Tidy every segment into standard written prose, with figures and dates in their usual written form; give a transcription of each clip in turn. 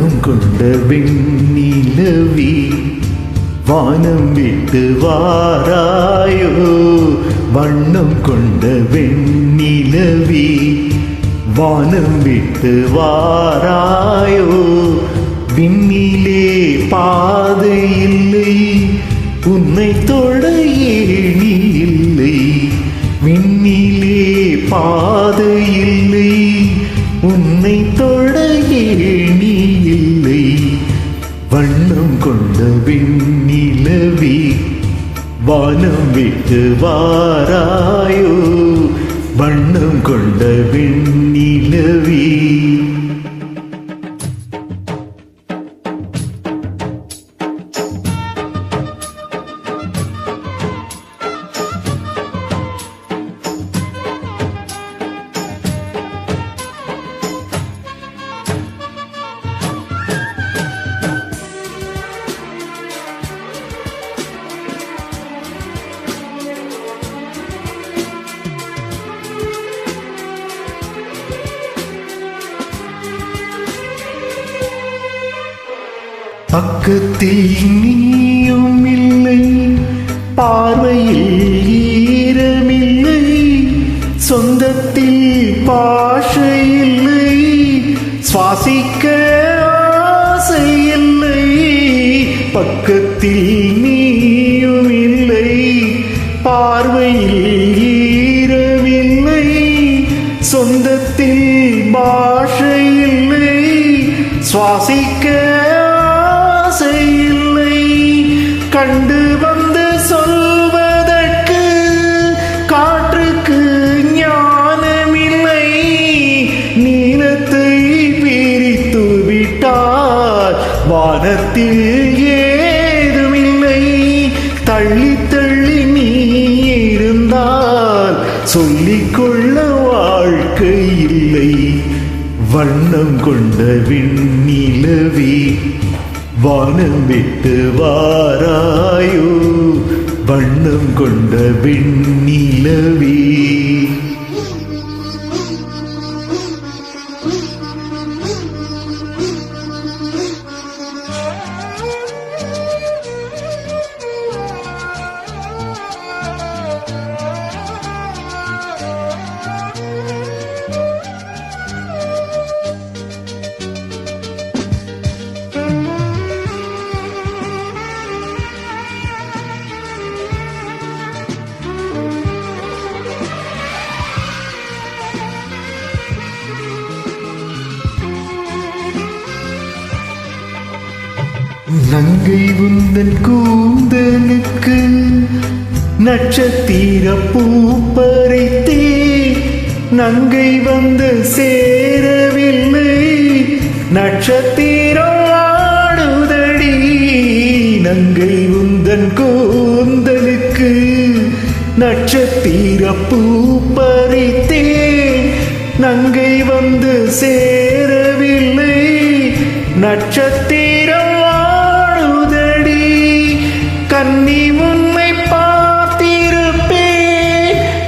வண்ணம் கொண்ட வெண்ணிலவி வானம் விட்டு வாராயோ. வண்ணம் கொண்ட வெண்ணிலவி வானம் விட்டு வாராயோ. விண்ணிலே பாதை இல்லை, உன்னை தொட ஏணி இல்லை. விண்ணிலே பாதை இல்லை, உன்னை தொட ஏணி இல்லை. வண்ணம் கொண்ட வெண்ணிலவி வானம் விட்டு வாராயோ. வண்ணம் கொண்ட வெண்ணிலவி. பக்கத்தில் நீயும் இல்லை, பார்வையில் ஈரமில்லை. சொந்தத்தில் பாஷை இல்லை, சுவாசிக்க ஆசை இல்லை. பக்கத்தில் நீயும் இல்லை, பார்வையில் ஈரமில்லை. சொந்தத்தில் பாஷை இல்லை, சுவாசிக்க இல்லை. கண்டு வந்து சொல்வதற்கு காற்றுக்கு ஞானமில்லை. நீலத்தை பிரித்து விட்டால் வானத்தில் ஏதுமில்லை. தள்ளி தள்ளி நீ இருந்தால் சொல்லிக்கொள்ள வாழ்க்கை இல்லை. வண்ணம் கொண்ட வெண்ணிலவி வானம் விட்டு வாராயோ. வண்ணம் கொண்ட வெண்ணிலவி. நங்கை உந்தன் கூந்தலுக்கு நட்சத்திர பூ பறித்தே. நங்கை வந்து சேரவில்லை, நட்சத்திரம் ஆடுதடி. நங்கை உந்தன் கூந்தலுக்கு நட்சத்திர பூ பறித்தே. நங்கை வந்து சேரவில்லை, நட்சத்திரம் கன்னி உன்னை பார்த்திருப்பே.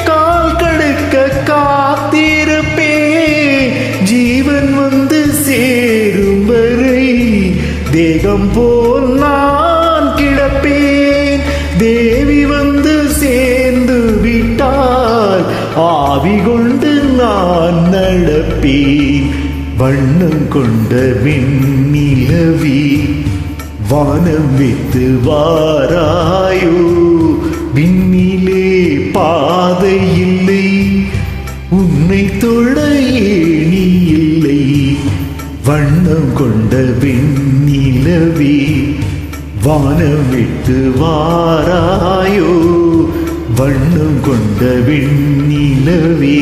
கால் கடுக்க காத்திருப்பே. ஜீவன் வந்து சேரும் வரை தேகம் போல் நான் கிடப்பேன். தேவி வந்து சேர்ந்து விட்டால் ஆவி கொண்டு நான் நடப்பேன். வண்ணம் கொண்ட வெண்ணிலவி வானம் விட்டு வாராயோ. விண்ணிலே பாதை இல்லை, உன்னை தொட ஏணி இல்லை. வண்ணம் கொண்ட வெண்ணிலவி வானம் விட்டு வாராயோ. வண்ணம் கொண்ட வெண்ணிலவி.